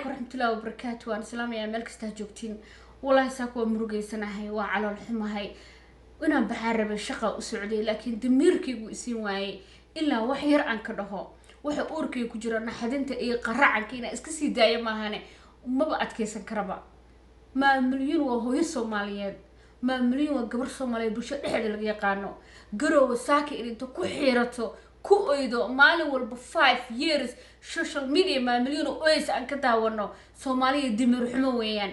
عليكم ورحمة الله وبركاته وأنا سلام يا ملك استهجوكتين والله ساكو مرقي سنة وعلى الحمى هاي وأنا بحارب الشقة أسعودي لكن دميركي وإسين واي إلا وحير عن كده وحي أوركي كجرنا حدنت إيه قرع عن كينا إسكسي دايما ما هني وما بقت كيسن كربا ما مليون وهو الصوماليين ما مليون وقبر صومالي بلشة إحد اللي يقانو قروا ساكي إن أنتو كحيرتو ku oydo maalin walba 5 years social media ma milyan oo oys aan ka daawano Soomaaliya dimir xumo weeyaan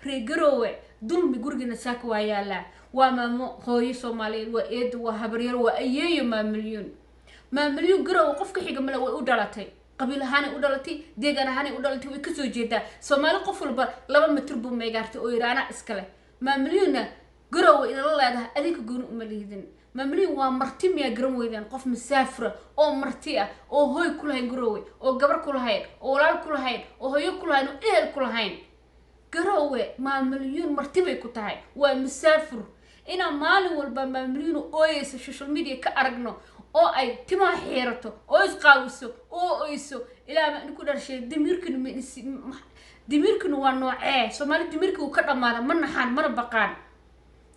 reegarowe dulmi gurigina saaka waa yaala waa maamo hooyo Soomaaliyeed waa eed waa habaryar waa ayeeyo ma milyan garow qofka xiga mala way u dhalatay qabiil ahaan u dhalatay deegaan ahaan u dhalatay way ka soo jeedaa Soomaali qof walba 2 mitir buu meegaartay oo iraana iskale ma milyana garow ina la leedahay adinka gooni uma leedin مملي ومرتي ميا جرويدان قف مسافرة أو مرتية أو هوي كلهين جروي أو جبر كلهين أو لال كلهين أو هوي كلهين أو إيه كلهين جروي ما مليون مرتبة كتاعي ومسافر إنا مالي والبا مليون أويس السوشيال ميديا كأرجنو أو أي تما حيرته أو يسقاوسو أو أيسو إلى ما نقول هالشيء دميركن ونوعه سومالي دميرك وكذا ماذا من حان من بقان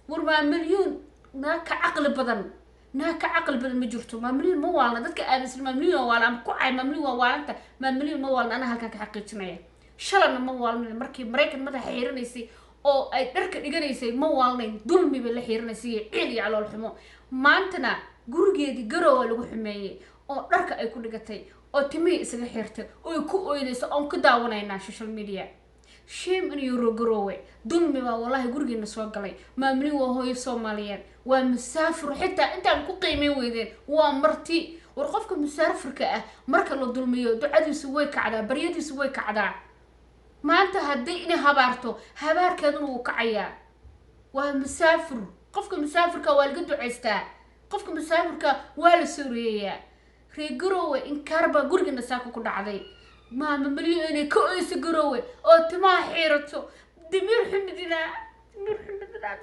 ورما مليون ناك عقل بدن مجرته ما مليون موالنا دتك آمس مليون ولا مكوعي مليون ولا أنت ما مليون موالنا أنا هلك حقيقتنا شلنا موالنا مركب مدى حيرنيسي أو أي درك ديجانيسي موالنا ظلمي بالله حيرنيسي عيلي على الحمو ما أنتنا جورجي دي جرو ولا حماية أو درك أي كل جتاي أو تمي إسقى حيرته أو يكو أيديس أو كداونا ينا السوشيال ميديا شيم إن يورو جروي ظلمي والله جورجي نسوق علي ما مليون وهو الصوماليين ومسافر حتى أنت عم قيمة ويدين ومرتي ورقفك مسافر كأه مركل الظلمية دعادي سويك على بريدي سويك على ما أنت هديني هبار كانوا وقعيا ومسافر قفك مسافر كوالجد عستا قفك مسافر كوال سوريا ريجروه إن كربا جورجنا ساكو كل عذي ما مليون كويس جروه أو تما حيرته دمير حمدنا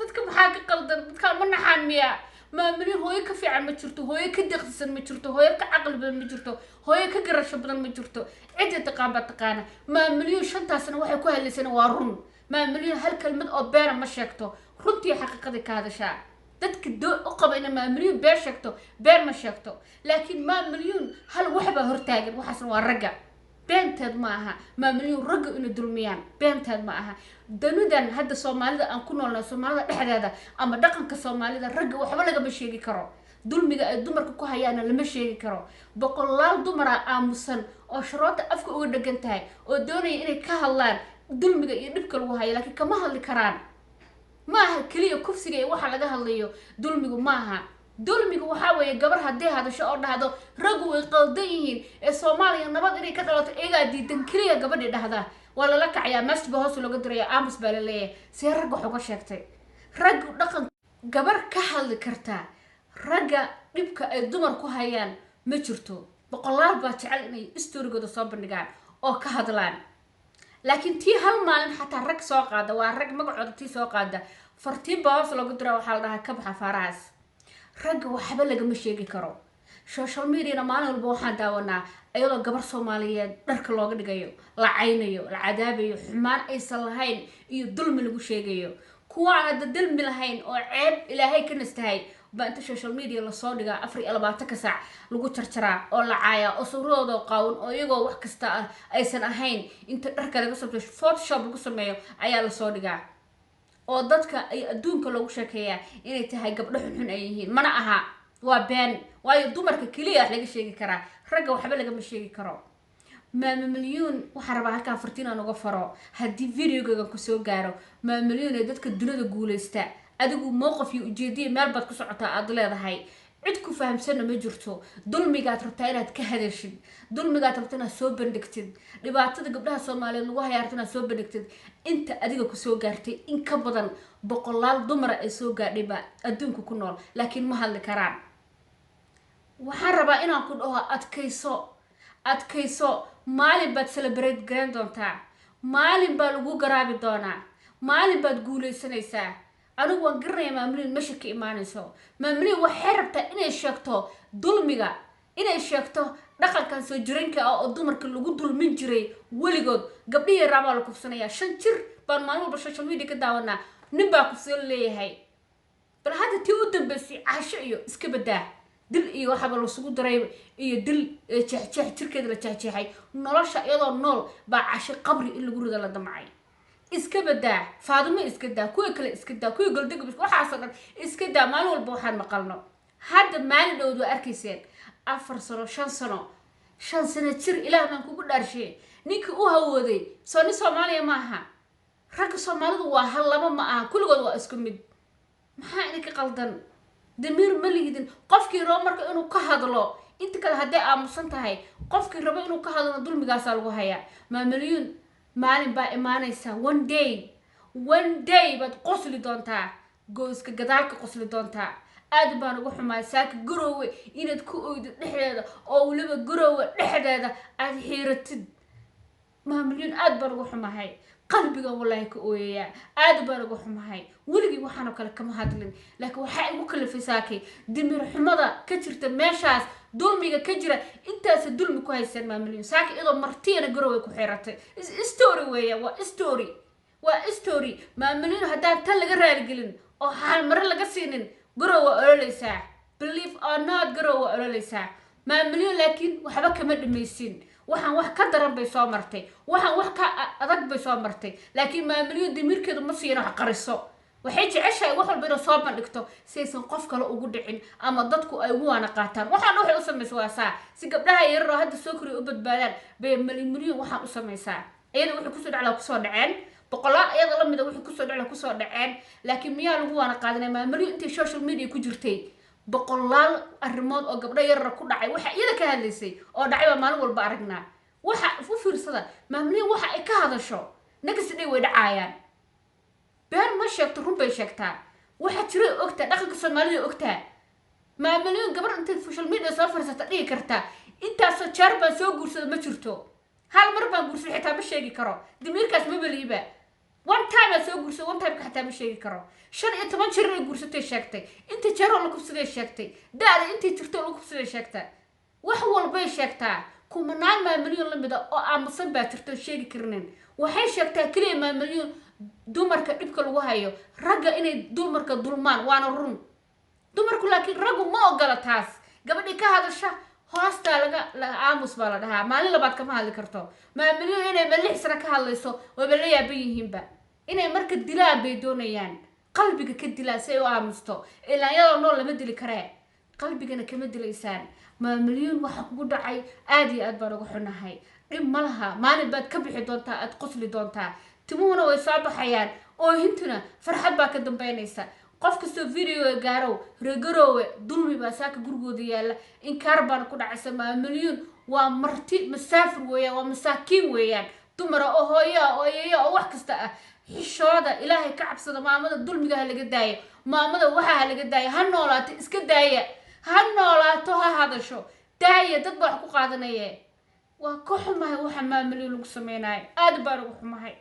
dadka maxaa ka qaldan dadka ma naxaamiya ma mari hooyo ka fiican ma jirto hooyo ka deqsan ma jirto hooyo ka aqal badan ma jirto hooyo ka garasho badan ma jirto cid taqaana ma milyan shantaasna waxay ku haleysana waa run ma milyan hal kalmad oo been ma sheegto runtii xaqiiqada ka hadashaa dadka u qaba in ma milyan been sheegto been ma sheegto laakiin ma milyan hal waxba hortaagan waxaasna waa raga بنتاد معها ما مليون رجع إنه دلميان بنتاد معها دنودان هذا Soomaalida aan ku noolna Soomaalida dhexdeeda ama dhaqanka Soomaalida ragga waxba laga sheegi karo dulmiga ay dumarka ku hayaan lama sheegi karo boqolaal dumar aamusan oo sharoota afka uga dhagan tahay oo doonay inay ka hadlaan dulmiga iyo dhibka lagu hayo laakiin kama hadli karaan maaha kaliya kufsiga ee waxa laga hadlayo dulmigu maaha dulmigu waxa weeye gabar hadii hadasho oo dhahdo raggu way qaldan yihiin ee Soomaaliya nabad inay ka dhalato eega diidan kaliya gabadha dhahda wala la kacaya masba hoos looga diraya aamus baa leeyahay si raggu xoga sheegtay raggu dhaqan gabar ka hadli karta ragga dhibka ay dumar ku hayaan ma jirto boqolaal baa jecel inay istorigooda soo bandhigaan oo ka hadlaan laakiin tii hal maalin xataa rag soo qaada waa rag magacooda tii soo qaada fartiin baa hoos looga diraa waxa la dhahaa ka baxa faraas ragga waxba laga ma sheegi karo social media maalin walba waxaan daawanaa ayadoo gabar Soomaaliyeed dharka looga dhigayo la caynayo la cadaabayo xumaan aysan lahayn iyo dulmi lagu sheegayo kuwaana dulmi lahayn oo ceeb ilaahay ka nastahay baa inta social media la soo dhigaa 24 saac lagu jarjaraa oo la caaya oo suuradooda qaawan oo iyagoo wax kasta aysan ahayn inta dharka laga soo Photoshop lagu sameeyo ayaa la soo dhigaa oo dadka ay adduunka lagu sheekeeyaa inay tahay gabdho xun ay yihiin mana aha waa been waayo dumarka kaliya laga sheegi karaa ragga waxba laga ma sheegi karo ma milyan waxa raba halka fartiina uga faro hadii videoga ku soo gaaro ma milyan ee dadka dunida guuleysta adigu mowqif iyo ujeediye meel bad ku socotaa aad leedahay cid ku fahamsan ma jirto dulmiga rabtaa inaad ka hadashid dulmiga rabtaa inaad soo bandhigtid dhibaatada gabdhaha Soomaaliyeed lagu hayaarto inaad soo bandhigtid inta adiga ku soo gaartay in ka badan boqolaal dumar ay soo gaadhay ba adduunka ku nool laakiin ma hadli karaan waxaan rabaa inaan ku dhaho adkayso maalin baad celebrate garan doontaa maalin baa lagu garaabi doonaa maalin baad guuleysanaysaa anigu waan garanaya maamulin meesha ka imaanayso maamulin waxay rabtaa inay sheegto dulmiga inay sheegto dhaqankan soo jiranka ah oo dumarka lagu dulmin jiray weligood gabdhihii raabaa la kufsanaya 5 jir baan maalin walba social media ka daawanaa nin baa kufsan leeyahay bal hadda tii u dambeysay caasho iyo iska badaa dil iyo waxba la isugu daray iyo dil jeexjeex jirkeeda la jeexjeexay nolosha iyadoo nool baa caasho qabri in lagu rida la damcay iska badaa faadimo iska daa kuwa kale iska daa kuwa galdag waxaas oo dhan iska daa maalin walba waxaan maqalno hadda maalin dhowd waa arkayseen 4 sano 5 sano 5 sano jir ilaahay baan kugu dhaarshay ninka u hawooday Soomaaliya maaha ragga Soomaalidu waa hal laba ma aha kulligood waa isku mid maxaa idinka qaldan damiir ma lihidin qofkii rabo marka inuu ka hadlo inta kale haday aamusan tahay qofkii rabo inuu ka hadlo dulmigaas lagu hayaa maamuliyun maalin baa imaanaysa one day baad qosli doontaa gooska gadaalka qosli doontaa aad baan ugu xumaa saaka garoowe inaad ku oydo dhexdeeda oo waliba garoowe dhexdeeda aad xiiratid maamuliyun aad baan ugu xumahay qalbiga wallahi ka ooyaya aad baan ugu xumahay waligi waxaan kale kama hadlin laakiin waxa igu kalifisaakay dimir xumada ka jirta meeshaas dulmiga ka jira intaas dulmi ku haysan maamuliyun saaka idoo martiina garoowe ku xiratay story weeya waa story maamuliyun haddaan tan laga raaligelin oo hal mar laga siinin garoowe ololeysaa believe or not garoowe ololeysaa maamuliyun laakiin waxba kama dhamaysin waxaan wax ka daran bay soo martay waxaan wax ka adag bay soo martay laakiin maamuliyun dimirkeedu ma siino wax qariso waxay jeceshahay wax walba inuu soo bandhigto si aysan qof kale ugu dhicin ama dadku ay ugu waana qaataan waxaan waxay u samaysaa waa saa si gabdhaha yar oo hadda soo koriyo u badbaadaan bay maamuliyun waxaan u samaysaa iyada wixii kusoo dhaceen boqolaal iyada la mid ah wixii kusoo dhaceen laakiin miyaa lagu waana qaadanay maamuliyun intii social media ku jirtay boqolaal arrimood oo gabdho yar ku dhacay waxa iyada ka hadlaysay oo dhacay maalin walba aragnaa waxa u fiirsada maamuliyun waxa ay ka hadasho nagasidhay way dhacayaan beer ma sheegto run bay sheegtaa waxa jira ogta dhaqanka Soomaalida ogta maamuliyun gabadh inta social media soo farsata dhigi karta intaas jeer baan soo guursado ma jirto hal mar baan guursaday xitaa ma sheegi karo dimirkaas ma baliiba one time soo guursaday one time ka xitaa ma sheegi karo 15 jeer ay guursatay sheegtay inta jeer oo la kubsaday sheegtay daari intii jirto oo la kubsaday sheegtay wax walba ay sheegtaa kumanaan maamuliyun la mid ah oo aamusan baa jirto sheegi karneen waxay sheegtaa kaliya maamuliyun dumarka dhibka lagu hayo ragga inay dumarka dulmaan waana run dumarku laakiin raggu ma ogola taas gabadhii ka hadasha hoosta laga aamus baa la dhahaa maalin labaad kama hadli karto maamuliyun inay malix sara ka hadlayso way la yaaban yihiinba inay marka dilaan bay doonayaan qalbiga ka dilaa si ay u aamusto ilaa iyadoo nool lama dili karee qalbigana kama dilaysaan maamuliyun waxa kugu dhacay aad iyo aad baan ugu xunahay dhib ma laha maalin baad ka bixi doontaa aad qosli doontaa timuhuna way soo baxayaan oo hintuna farxad baa ka dambeynaysa qof kastoo video gaaro regaroowe dulmi baa saaka gurigooda yaala in kaarbaan ku dhacaysa maamuliyun waa marti masaafir weeyaan waa masaakiin weeyaan dumara oo hooyo oo wax kasta ah xishooda ilaahay ka cabsada maamada dulmiga ha laga daayo maamada waxa ha laga daayo ha noolaato iska daaya ha noolaato ha hadasho daaya dad baa wax ku qaadanaya waa ka xumahay waxa maamuliyun lagu sameeyay aad baan ugu xumahay